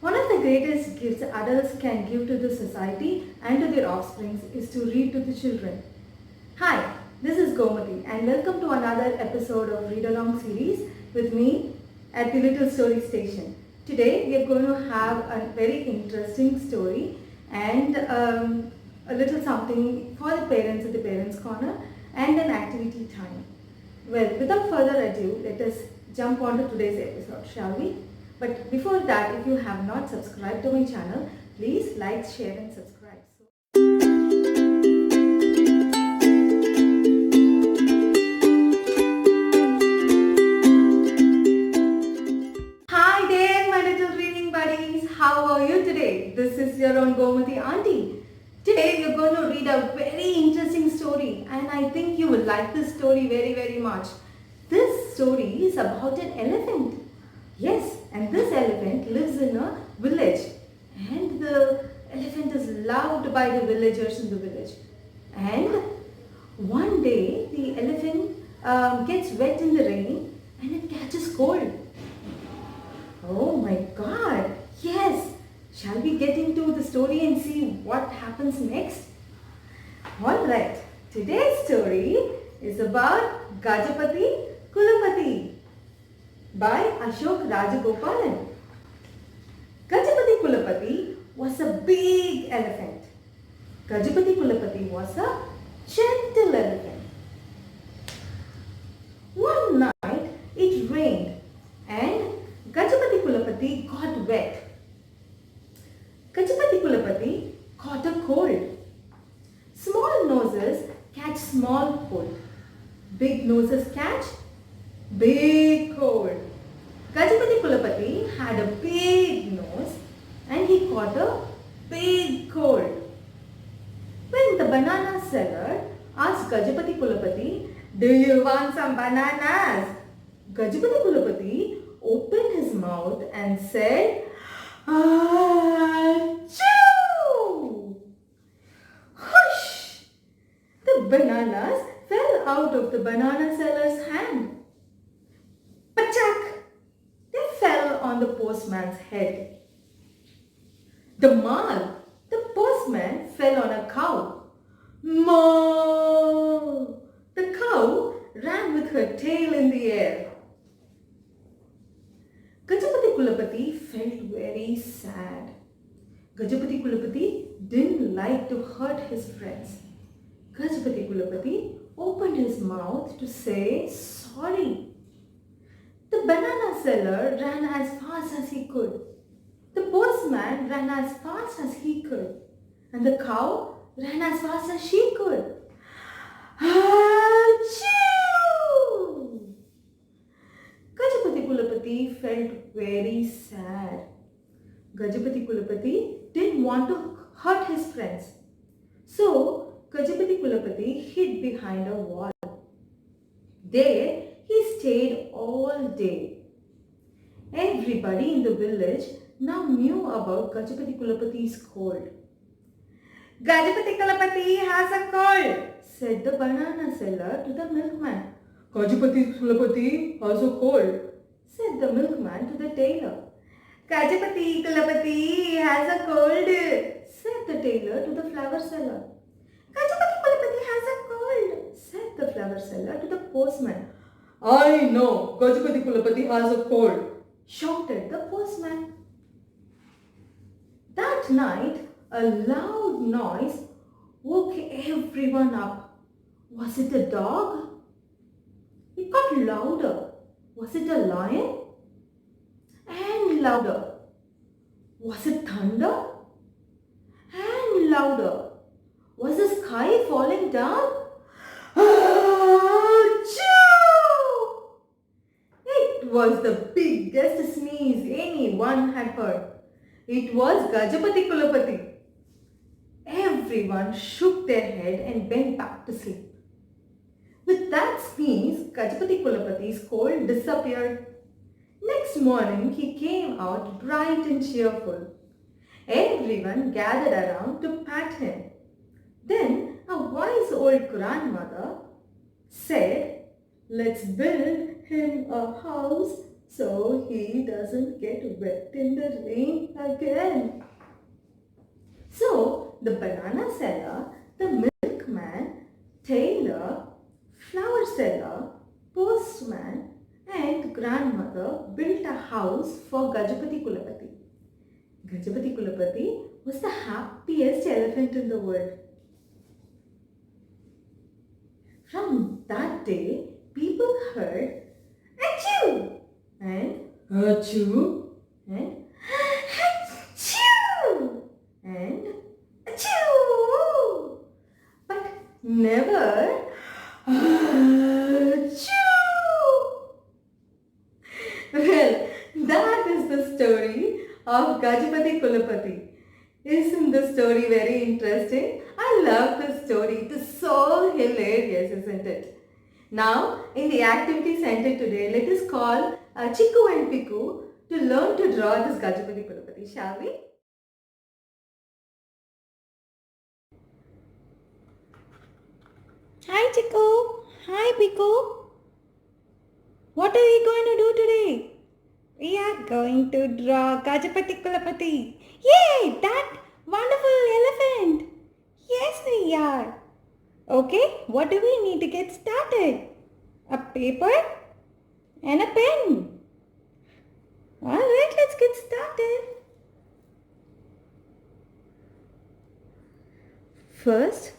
One of the greatest gifts adults can give to the society and to their offspring is to read to the children. Hi, this is Gomati and welcome to another episode of Read Along series with me at the Little Story Station. Today we are going to have a very interesting story and a little something for the parents at the Parents Corner and an activity time. Well, without further ado, let us jump on to today's episode, shall we? But before that, if you have not subscribed to my channel, please like, share and subscribe. Hi there, my little reading buddies. How are you today? This is your own Gomati auntie. Today we are going to read a very interesting story and I think you will like this story very much. This story is about an elephant. Yes, and this elephant lives in a village and the elephant is loved by the villagers in the village. And one day the elephant gets wet in the rain and it catches cold. Oh my God, yes. Shall we get into the story and see what happens next? Alright, today's story is about Gajapati Kulapati by Ashok Rajagopalan. Gajapati Kulapati was a big elephant. Gajapati Kulapati was a gentle elephant. One night it rained and Gajapati Kulapati got wet. Gajapati Kulapati caught a cold. Small noses catch small cold. Big noses catch big cold. Gajapati Kulapati had a big nose and he caught a big cold. When the banana seller asked Gajapati Kulapati, "Do you want some bananas?" Gajapati Kulapati opened his mouth and said, "Achoo!" Whoosh! The bananas fell out of the banana seller's hand. Pachak! They fell on the postman's head. The postman fell on a cow. Moo! The cow ran with her tail in the air. Gajapati Kulapati felt very sad. Gajapati Kulapati didn't like to hurt his friends. Gajapati Kulapati opened his mouth to say sorry. The banana seller ran as fast as he could. The postman ran as fast as he could. And the cow ran as fast as she could. Achoo! Gajapati Kulapati felt very sad. Gajapati Kulapati didn't want to hurt his friends. So, Gajapati Kulapati hid behind a wall. There, he stayed all day. Everybody in the village now knew about Gajapati Kulapati's cold. "Gajapati Kulapati has a cold," said the banana seller to the milkman. "Gajapati Kulapati has a cold," said the milkman to the tailor. "Gajapati Kulapati has a cold," said the tailor to the flower seller. "Gajapati Kulapati has a cold," said the flower seller to the postman. "I know Gajapati Kulapati has a cold," shouted the postman. That night, a loud noise woke everyone up. Was it a dog? It got louder. Was it a lion? And louder. Was it thunder? And louder. Was the sky falling down? Achoo! It was the biggest sneeze anyone had heard. It was Gajapati Kulapati. Everyone shook their head and went back to sleep. With that sneeze, Gajapati Kulapati's cold disappeared. Next morning, he came out bright and cheerful. Everyone gathered around to pat him. Then a wise old grandmother said, "Let's build him a house so he doesn't get wet in the rain again. So the banana seller, the milkman, tailor, flower seller, postman and grandmother built a house for Gajapati Kulapati. Gajapati Kulapati was the happiest elephant in the world. From that day, people heard achoo and achoo and achoo and achoo, but never achoo. Well, that is the story of Gajapati Kulapati. Isn't the story very interesting? I love this story. It is so hilarious, isn't it? Now, in the activity center today, let us call Chiku and Piku to learn to draw this Gajapati Kulapati, shall we? Hi Chiku. Hi Piku. What are we going to do today? We are going to draw Gajapati Kulapati. Yay! That wonderful elephant. Yes, we are. Okay, what do we need to get started? A paper and a pen. Alright, let's get started. First,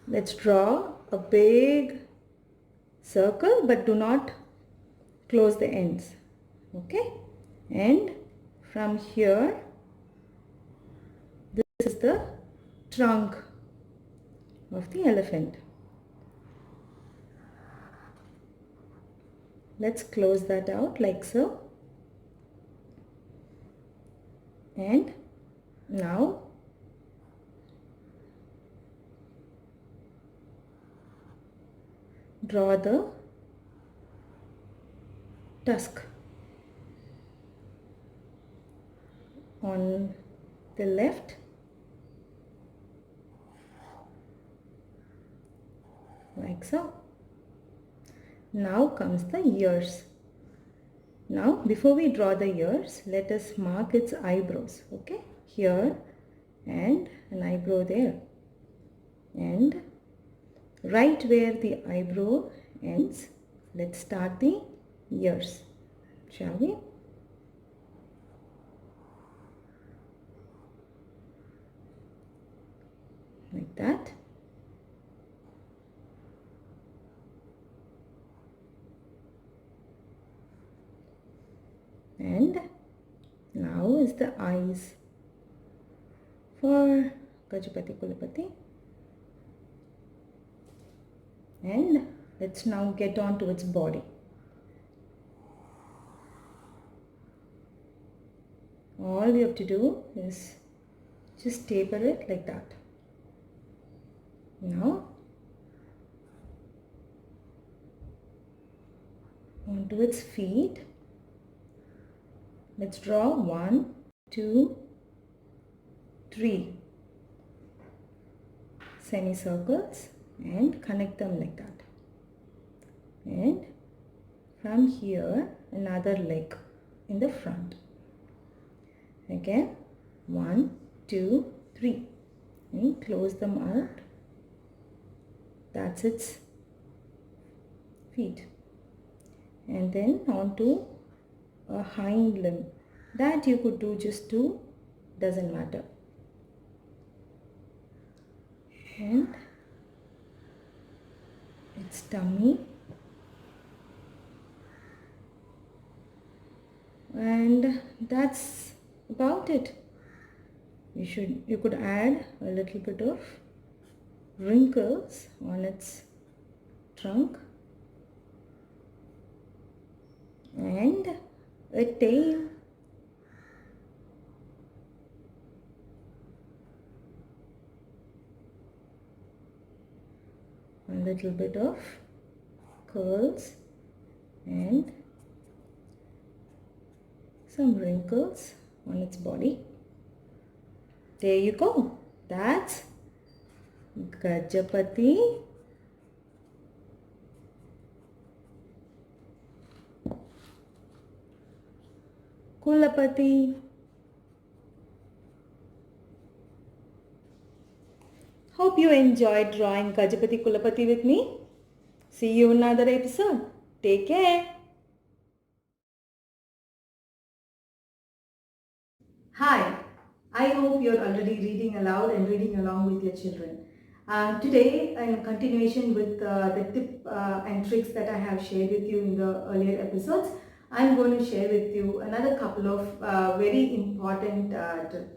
let's draw a big circle, but do not close the ends. Okay, and from here, this is the trunk of the elephant. Let's close that out like so. And now draw the tusk on the left like so. Now comes the ears. Now before we draw the ears, let us mark its eyebrows. Okay, here and an eyebrow there, and right where the eyebrow ends, let's start the ears, shall we? Like that. And now is the eyes for Gajapati Kulapati. And let's now get on to its body. All we have to do is just taper it like that. Now onto its feet. Let's draw 1, 2, 3 semicircles and connect them like that. And from here, another leg in the front. Again, 1, 2, 3. And close them out. That's its feet. And then onto a hind limb. That you could do just 2, doesn't matter. And its tummy. And that's about it. You could add a little bit of wrinkles on its trunk and a tail. A little bit of curls and some wrinkles on its body. There you go. That's Gajapati Kulapati. Hope you enjoyed drawing Gajapati Kulapati with me. See you in another episode. Take care. Hi, I hope you're already reading aloud and reading along with your children. Today, in continuation with the tip and tricks that I have shared with you in the earlier episodes, I'm going to share with you another couple of very important tips.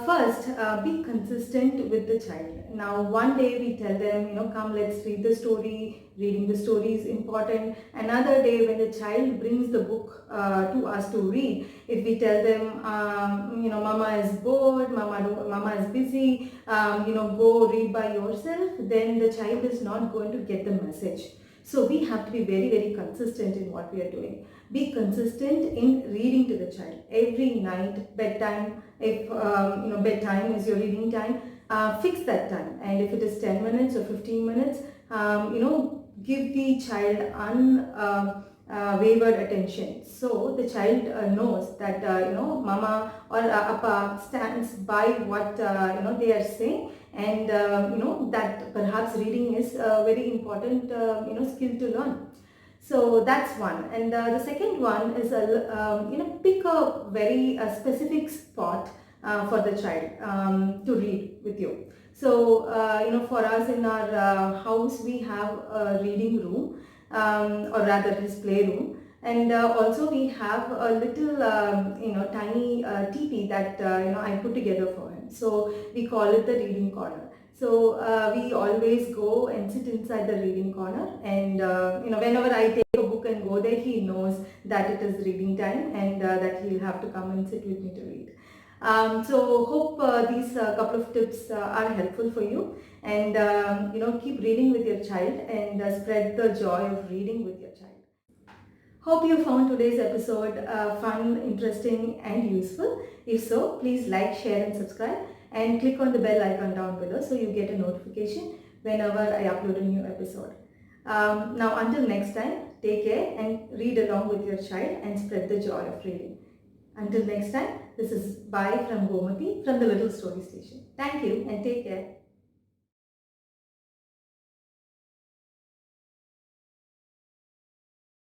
First, be consistent with the child. Now, one day we tell them, come, let's read the story. Reading the story is important. Another day, when the child brings the book to us to read, if we tell them, mama is bored, mama is busy, go read by yourself, then the child is not going to get the message. So we have to be very, very consistent in what we are doing. Be consistent in reading to the child. Every night, bedtime, if bedtime is your reading time, fix that time. And if it is 10 minutes or 15 minutes, give the child unwavered attention. So the child knows that, mama or appa stands by what, they are saying, and that perhaps reading is a very important skill to learn. So that's one. And the second one is pick a very specific spot for the child to read with you. So for us in our house we have a reading room, or rather his playroom. And also we have a little tiny teepee that I put together for him. So we call it the reading corner. So we always go and sit inside the reading corner, and whenever I take a book and go there, he knows that it is reading time, and that he'll have to come and sit with me to read. So hope these couple of tips are helpful for you, and keep reading with your child, and spread the joy of reading with your child. Hope you found today's episode fun, interesting and useful. If so, please like, share and subscribe, and click on the bell icon down below so you get a notification whenever I upload a new episode. Now until next time, take care and read along with your child and spread the joy of reading. Until next time, this is bye from Gomati from the Little Story Station. Thank you and take care.